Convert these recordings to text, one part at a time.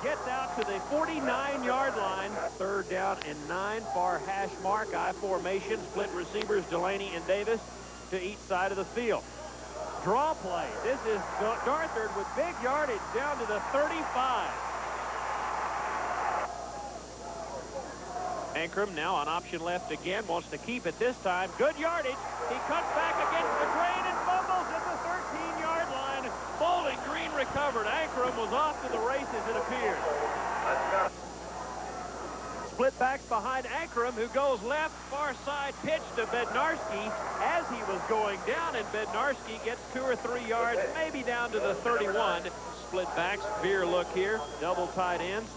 gets out to the 49-yard line. 3rd down and 9, far hash mark, I formation, split receivers Delaney and Davis to each side of the field. Draw play. This is Darthard with big yardage down to the 35. Ankrum now on option left again, wants to keep it this time. Good yardage. He cuts back against the grain and fumbles at the 13-yard line. Bowling Green recovered. Ankrum was off to the races, it appears. Split backs behind Ankrum, who goes left, far side pitch to Bednarski as he was going down, and Bednarski gets 2 or 3 yards, maybe down to the 31. Split backs, veer look here, double tight ends.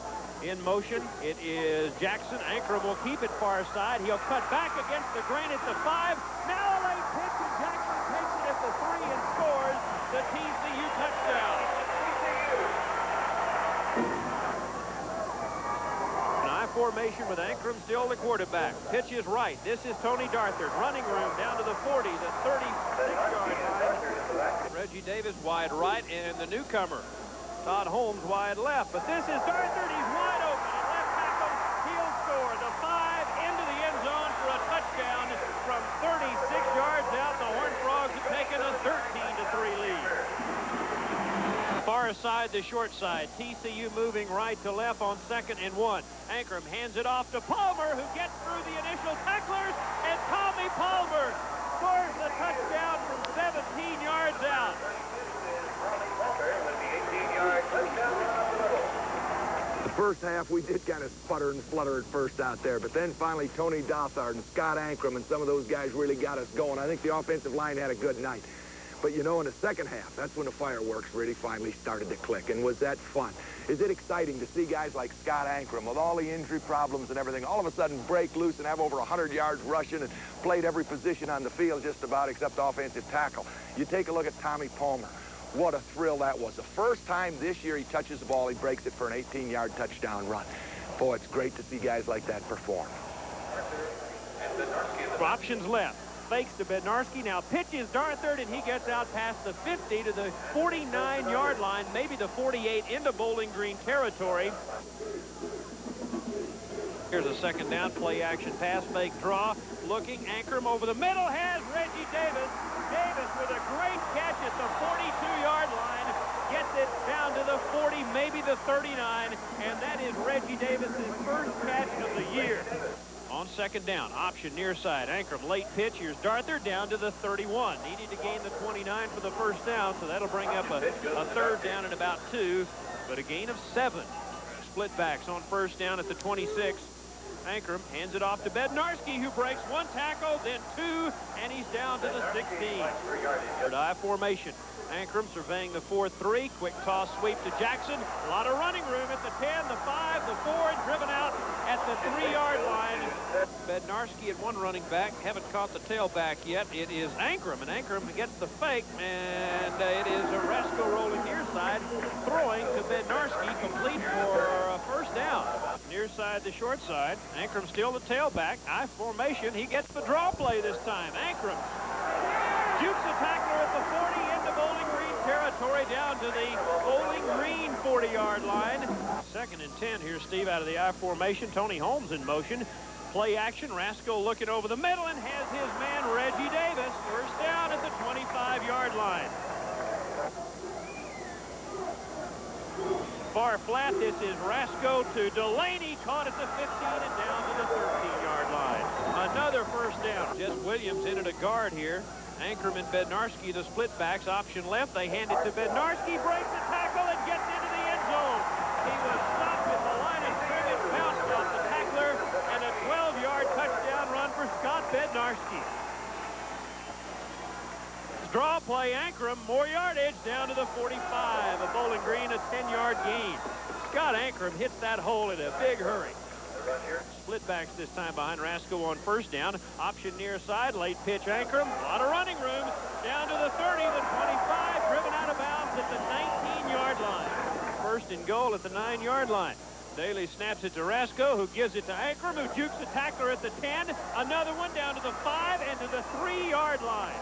In motion, it is Jackson. Ankrum will keep it far side. He'll cut back against the grain at the 5. Now a late pitch, and Jackson takes it at the 3 and scores the TCU touchdown. An I formation with Ankrum still the quarterback. Pitch is right. This is Tony Darthard. Running room down to the 40, the 36-yard line. Reggie Davis wide right, and the newcomer Todd Holmes wide left, but this is Darthard. He's wide open. At left tackle, he'll score. The 5 into the end zone for a touchdown from 36 yards out. The Horned Frogs have taken a 13-3 lead. Far side, the short side. TCU moving right to left on 2nd and 1. Ankrum hands it off to Palmer, who gets through the initial tacklers, and Tommy Palmer scores the touchdown from 17 yards out. The first half, we did kind of sputter and flutter at first out there, but then finally Tony Darthard and Scott Ankrum and some of those guys really got us going. I think the offensive line had a good night. But, you know, in the second half, that's when the fireworks really finally started to click. And was that fun? Is it exciting to see guys like Scott Ankrum, with all the injury problems and everything, all of a sudden break loose and have over 100 yards rushing and played every position on the field just about except offensive tackle? You take a look at Tommy Palmer. What a thrill that was. The first time this year he touches the ball, he breaks it for an 18-yard touchdown run. Boy, it's great to see guys like that perform. Options left. Fakes to Bednarski. Now pitches Darthard, and he gets out past the 50 to the 49-yard line, maybe the 48 into Bowling Green territory. Here's a 2nd down, play action pass, fake draw. Looking, Ankrum over the middle has Reggie Davis. Davis with a great catch at the 42-yard line. Gets it down to the 40, maybe the 39, and that is Reggie Davis's first catch of the year. On 2nd down, option near side. Ankrum, late pitch. Here's Darthard down to the 31. Needed to gain the 29 for the first down, so that'll bring up a 3rd down and about 2, but a gain of 7. Split backs on 1st down at the 26. Ankrum hands it off to Bednarski, who breaks 1 tackle, then 2, and he's down to the 16. 3rd I formation. Ankrum surveying the 4-3. Quick toss sweep to Jackson. A lot of running room at the 10, the 5, the 4, and driven out at the 3-yard line. Bednarski at one running back. Haven't caught the tailback yet. It is Ankrum, and Ankrum gets the fake, and it is Oresco rolling near side, throwing to Bednarski, complete for a 1st down. Near side, the short side. Ankrum still the tailback. I formation. He gets the draw play this time. Ankrum jukes the tackler at the 40 into Bowling Green territory down to the Bowling Green 40-yard line. 2nd and 10 here, Steve, out of the I formation. Tony Holmes in motion. Play action. Rasco looking over the middle and has his man Reggie Davis. 1st down at the 25-yard line. Far flat, this is Rasco to Delaney, caught at the 15 and down to the 13-yard line. Another 1st down. Jess Williams in at a guard here. Ankrum and Bednarski, the split backs. Option left, they hand it to Bednarski, breaks the tackle and gets into the end zone. He was stopped at the line of scrimmage, bounced off the tackler, and a 12-yard touchdown run for Scott Bednarski. Draw play, Ankrum, more yardage down to the 45. A Bowling Green, a 10-yard gain. Scott Ankrum hits that hole in a big hurry. Split backs this time behind Rasco on 1st down. Option near side, late pitch Ankrum. A lot of running room. Down to the 30, the 25, driven out of bounds at the 19-yard line. 1st and goal at the 9-yard line. Daly snaps it to Rasco, who gives it to Ankrum, who jukes the tackler at the 10. Another one down to the 5 and to the 3-yard line.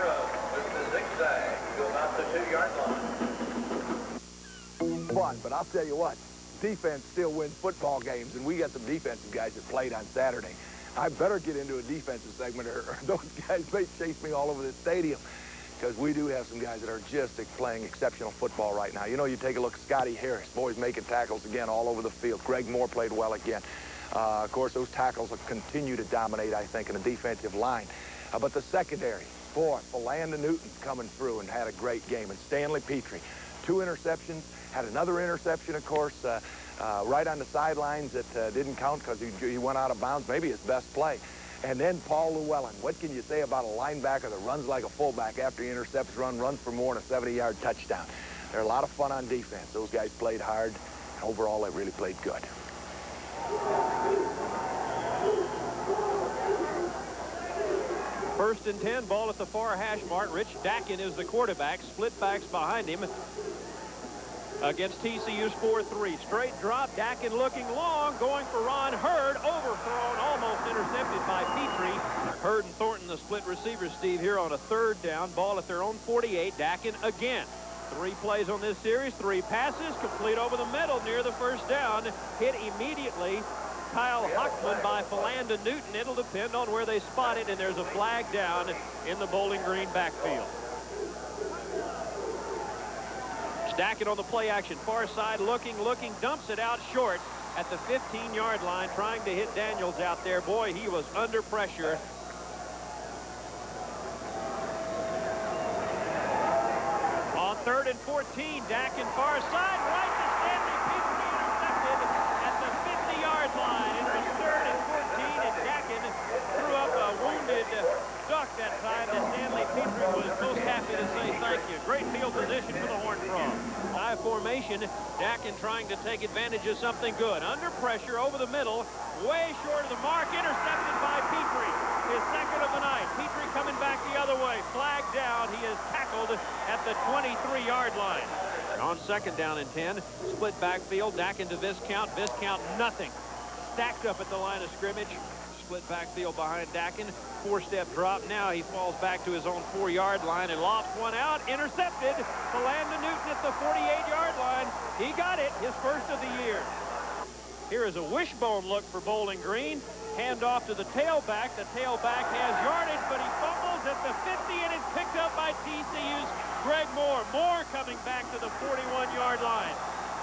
With the zigzag, go about the 2-yard line. fun, but I'll tell you what, defense still wins football games, and we got some defensive guys that played on Saturday. I better get into a defensive segment, or those guys may chase me all over the stadium, because we do have some guys that are just playing exceptional football right now. You know, you take a look at Scotty Harris. Boy's making tackles again all over the field. Greg Moore played well again. Of course, those tackles will continue to dominate, I think, in the defensive line. But the secondary, boy, Philander Newton coming through and had a great game. And Stanley Petrie, 2 interceptions, had another interception, of course, right on the sidelines that didn't count because he went out of bounds, maybe his best play. And then Paul Llewellyn. What can you say about a linebacker that runs like a fullback after he intercepts runs for more than a 70-yard touchdown? They're a lot of fun on defense. Those guys played hard. And overall, they really played good. First and 10, ball at the far hash mark. Rich Dakin is the quarterback. Split backs behind him against TCU's 4-3. Straight drop. Dakin looking long, going for Ron Hurd. Overthrown, almost intercepted by Petrie. Hurd and Thornton, the split receivers, Steve, here on a 3rd down. Ball at their own 48. Dakin again. 3 plays on this series, 3 passes, complete over the middle near the first down. Hit immediately. Kyle Hockman by Philander Newton. It'll depend on where they spot it, and there's a flag down in the Bowling Green backfield. Dakin on the play action, far side, looking, dumps it out short at the 15-yard line, trying to hit Daniels out there. Boy, he was under pressure. On 3rd and 14, Dakin far side, right to Stanley Petrie, intercepted at the 50-yard line. It was 3rd and 14, and Dakin threw up a wounded duck that time that Stanley Petrie was most happy to say thank you. Great field position for the Horned Frog. High formation, Dakin trying to take advantage of something good. Under pressure, over the middle, way short of the mark, intercepted by Petrie. His 2nd of the night. Petrie coming back the other way. Flag down. He is tackled at the 23-yard line. On 2nd down and 10, split backfield, Dakin to Viscount. Viscount nothing. Stacked up at the line of scrimmage. Split backfield behind Dakin. 4-step drop. Now he falls back to his own 4-yard line and lofts one out. Intercepted. Philander Newton at the 48-yard line. He got it. His first of the year. Here is a wishbone look for Bowling Green. Hand off to the tailback. The tailback has yardage, but he fumbles at the 50, and it's picked up by TCU's Greg Moore. Moore coming back to the 41-yard line.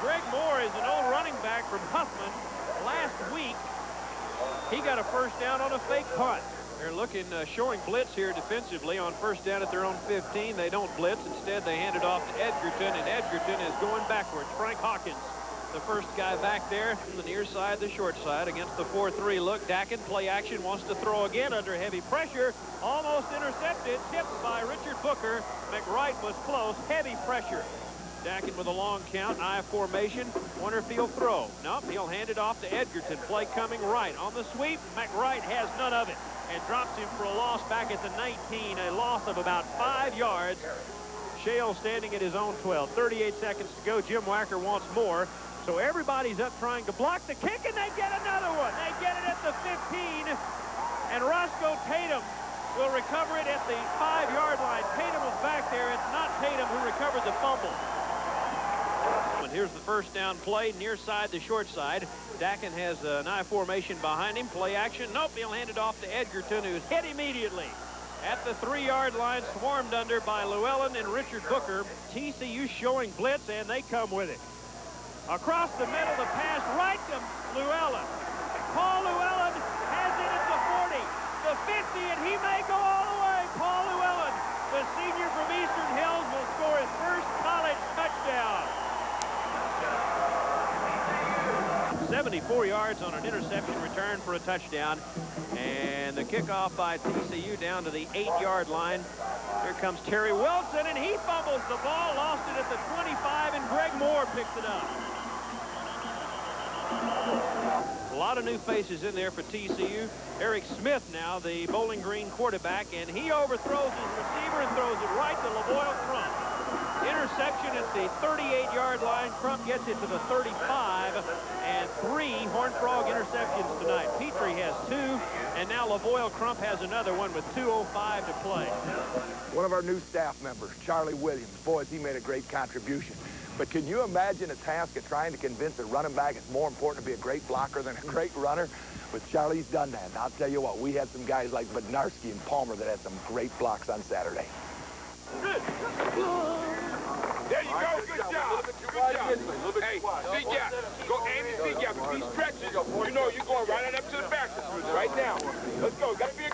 Greg Moore is an old running back from Huffman. Last week, he got a first down on a fake punt. They're looking, showing blitz here defensively on 1st down at their own 15. They don't blitz. Instead, they hand it off to Edgerton, and Edgerton is going backwards. Frank Hawkins, the first guy back there from the near side, the short side against the 4-3 look. Dakin, play action, wants to throw again under heavy pressure. Almost intercepted, tipped by Richard Booker. McWright was close, heavy pressure. Dakin with a long count, I formation. Wonder if he'll throw. Nope, he'll hand it off to Edgerton. Play coming right. On the sweep, McWright has none of it and drops him for a loss back at the 19, a loss of about 5 yards. Shale standing at his own 12. 38 seconds to go. Jim Wacker wants more. So everybody's up trying to block the kick, and they get another one. They get it at the 15, and Roscoe Tatum will recover it at the 5-yard line. Tatum was back there. It's not Tatum who recovered the fumble. And here's the first down play, near side to short side. Dakin has an I formation behind him. Play action. Nope, he'll hand it off to Edgerton, who's hit immediately. At the 3-yard line, swarmed under by Llewellyn and Richard Booker. TCU showing blitz, and they come with it. Across the middle, the pass right to Llewellyn. Paul Llewellyn has it at the 40, the 50, and he may go all the way. Paul Llewellyn, the senior from Eastern Hills, will score his first college touchdown. 74 yards on an interception return for a touchdown. And the kickoff by TCU down to the 8-yard line. Here comes Terry Wilson, and he fumbles the ball, lost it at the 25, and Greg Moore picks it up. A lot of new faces in there for TCU. Eric Smith now, the Bowling Green quarterback, and he overthrows his receiver and throws it right to LaVoyle Crump. Interception at the 38-yard line. Crump gets it to the 35, and 3 Horned Frog interceptions tonight. Petrie has 2, and now Lavoie Crump has another one with 2:05 to play. One of our new staff members, Charlie Williams. Boys, he made a great contribution. But can you imagine a task of trying to convince a running back it's more important to be a great blocker than a great runner? But Charlie's done that. And I'll tell you what, we had some guys like Bednarski and Palmer that had some great blocks on Saturday. Good. There you go. Good job. Good job. Hey, C-gap. Go aim the C-gap. If he stretches, you know you're going right on up to the back. Right now. Let's go. Got to be